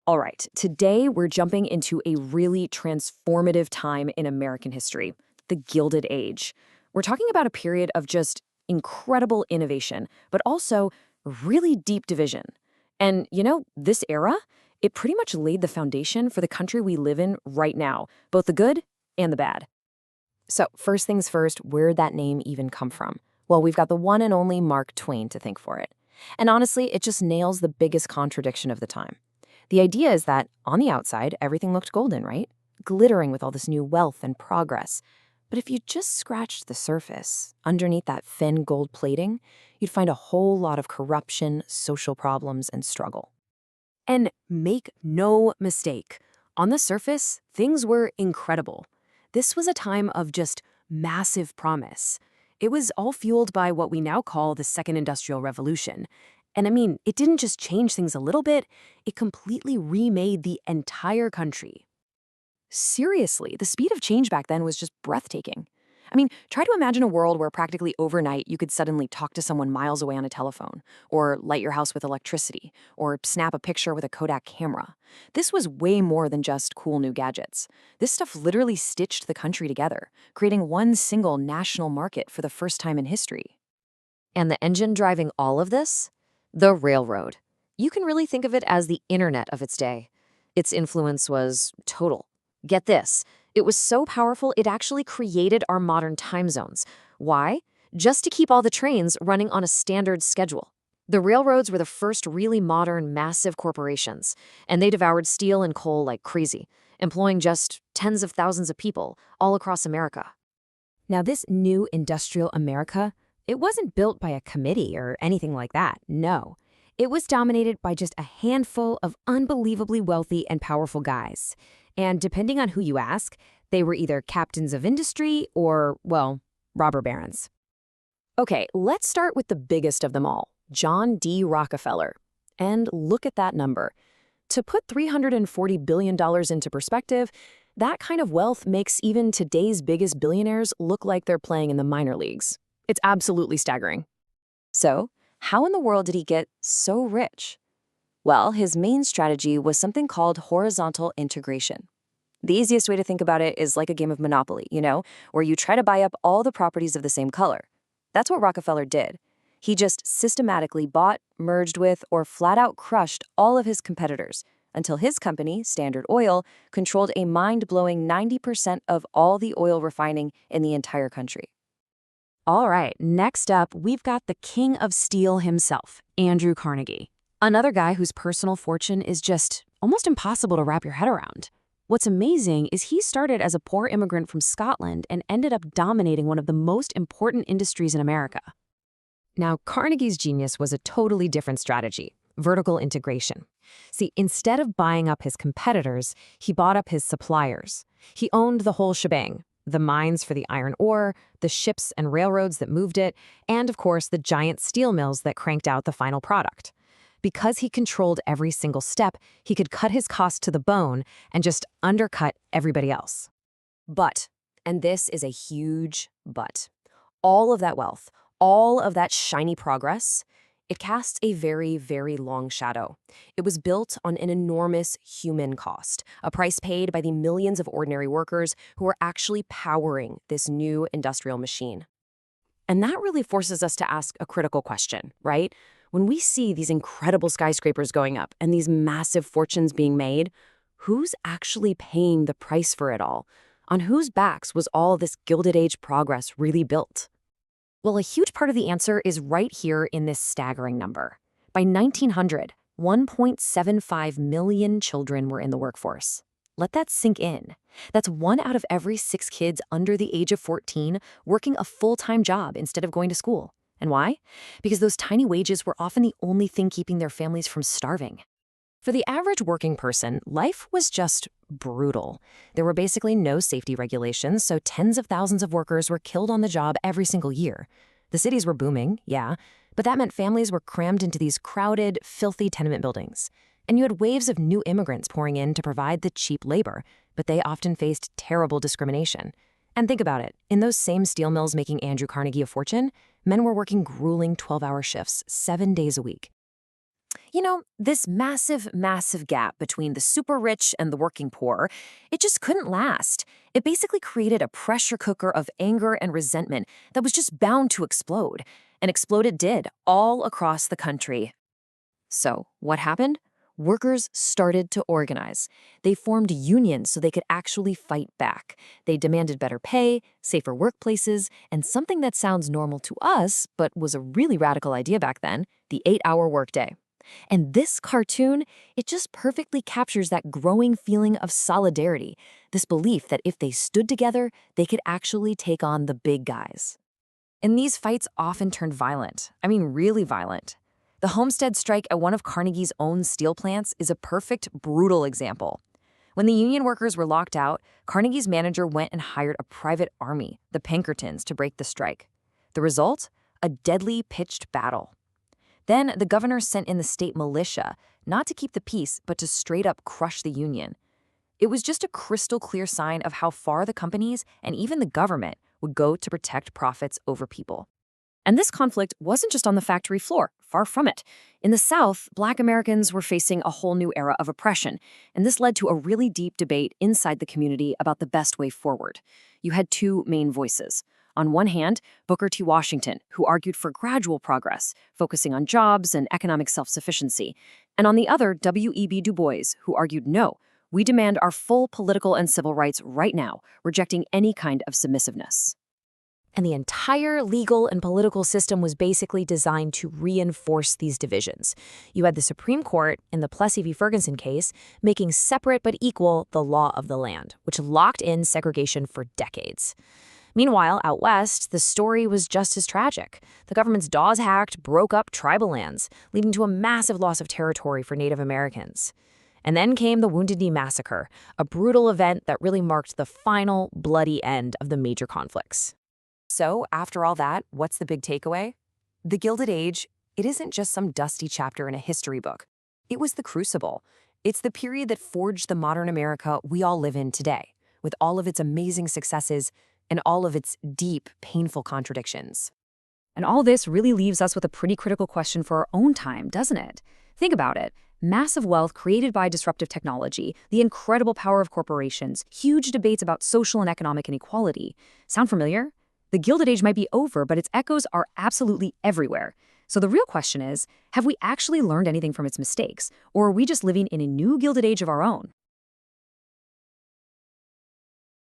All right, today we're jumping into a really transformative time in American history, the Gilded Age. We're talking about a period of just incredible innovation, but also really deep division. And, this era, it pretty much laid the foundation for the country we live in right now, both the good and the bad. So, first things first, where'd that name even come from? Well, we've got the one and only Mark Twain to thank for it. And honestly, it just nails the biggest contradiction of the time. The idea is that, on the outside, everything looked golden, right? Glittering with all this new wealth and progress. But if you just scratched the surface, underneath that thin gold plating, you'd find a whole lot of corruption, social problems, and struggle. And make no mistake, on the surface, things were incredible. This was a time of just massive promise. It was all fueled by what we now call the Second Industrial Revolution. And I mean, it didn't just change things a little bit, it completely remade the entire country. Seriously, the speed of change back then was just breathtaking. I mean, try to imagine a world where practically overnight you could suddenly talk to someone miles away on a telephone, or light your house with electricity, or snap a picture with a Kodak camera. This was way more than just cool new gadgets. This stuff literally stitched the country together, creating one single national market for the first time in history. And the engine driving all of this? The railroad. You can really think of it as the internet of its day. Its influence was total. Get this, it was so powerful it actually created our modern time zones. Why? Just to keep all the trains running on a standard schedule. The railroads were the first really modern, massive corporations, and they devoured steel and coal like crazy, employing just tens of thousands of people all across America. Now, this new industrial America, it wasn't built by a committee or anything like that, no. It was dominated by just a handful of unbelievably wealthy and powerful guys. And depending on who you ask, they were either captains of industry or, well, robber barons. Okay, let's start with the biggest of them all, John D. Rockefeller. And look at that number. To put $340 billion into perspective, that kind of wealth makes even today's biggest billionaires look like they're playing in the minor leagues. It's absolutely staggering. So, how in the world did he get so rich? Well, his main strategy was something called horizontal integration. The easiest way to think about it is like a game of Monopoly, where you try to buy up all the properties of the same color. That's what Rockefeller did. He just systematically bought, merged with, or flat out crushed all of his competitors until his company, Standard Oil, controlled a mind-blowing 90% of all the oil refining in the entire country. All right, next up, we've got the king of steel himself, Andrew Carnegie. Another guy whose personal fortune is just almost impossible to wrap your head around. What's amazing is he started as a poor immigrant from Scotland and ended up dominating one of the most important industries in America. Now, Carnegie's genius was a totally different strategy, vertical integration. See, instead of buying up his competitors, he bought up his suppliers. He owned the whole shebang, the mines for the iron ore, the ships and railroads that moved it, and of course the giant steel mills that cranked out the final product. Because he controlled every single step, he could cut his costs to the bone and just undercut everybody else. But, and this is a huge but, all of that wealth, all of that shiny progress, it casts a very, very long shadow. It was built on an enormous human cost, a price paid by the millions of ordinary workers who were actually powering this new industrial machine. And that really forces us to ask a critical question, right? When we see these incredible skyscrapers going up and these massive fortunes being made, who's actually paying the price for it all? On whose backs was all this Gilded Age progress really built? Well, a huge part of the answer is right here in this staggering number. By 1900, 1.75 million children were in the workforce. Let that sink in. That's 1 out of every 6 kids under the age of 14 working a full-time job instead of going to school. And why? Because those tiny wages were often the only thing keeping their families from starving. For the average working person, life was just brutal. There were basically no safety regulations, so tens of thousands of workers were killed on the job every single year. The cities were booming, yeah, but that meant families were crammed into these crowded, filthy tenement buildings. And you had waves of new immigrants pouring in to provide the cheap labor, but they often faced terrible discrimination. And think about it, in those same steel mills making Andrew Carnegie a fortune, men were working grueling 12-hour shifts 7 days a week. This massive, massive gap between the super rich and the working poor, it just couldn't last. It basically created a pressure cooker of anger and resentment that was just bound to explode. And explode it did, all across the country. So, what happened? Workers started to organize. They formed unions so they could actually fight back. They demanded better pay, safer workplaces, and something that sounds normal to us, but was a really radical idea back then, the 8-hour workday. And this cartoon, it just perfectly captures that growing feeling of solidarity, this belief that if they stood together, they could actually take on the big guys. And these fights often turned violent. I mean, really violent. The Homestead strike at one of Carnegie's own steel plants is a perfect, brutal example. When the union workers were locked out, Carnegie's manager went and hired a private army, the Pinkertons, to break the strike. The result? A deadly pitched battle. Then the governor sent in the state militia, not to keep the peace, but to straight up crush the union. It was just a crystal clear sign of how far the companies and even the government would go to protect profits over people. And this conflict wasn't just on the factory floor, far from it. In the South, Black Americans were facing a whole new era of oppression, and this led to a really deep debate inside the community about the best way forward. You had two main voices. On one hand, Booker T. Washington, who argued for gradual progress, focusing on jobs and economic self-sufficiency. And on the other, W.E.B. Du Bois, who argued, no, we demand our full political and civil rights right now, rejecting any kind of submissiveness. And the entire legal and political system was basically designed to reinforce these divisions. You had the Supreme Court, in the Plessy v. Ferguson case, making separate but equal the law of the land, which locked in segregation for decades. Meanwhile, out west, the story was just as tragic. The government's Dawes Act broke up tribal lands, leading to a massive loss of territory for Native Americans. And then came the Wounded Knee Massacre, a brutal event that really marked the final, bloody end of the major conflicts. So, after all that, what's the big takeaway? The Gilded Age, it isn't just some dusty chapter in a history book. It was the crucible. It's the period that forged the modern America we all live in today, with all of its amazing successes and all of its deep, painful contradictions. And all this really leaves us with a pretty critical question for our own time, doesn't it? Think about it. Massive wealth created by disruptive technology, the incredible power of corporations, huge debates about social and economic inequality. Sound familiar? The Gilded Age might be over, but its echoes are absolutely everywhere. So the real question is, have we actually learned anything from its mistakes? Or are we just living in a new Gilded Age of our own?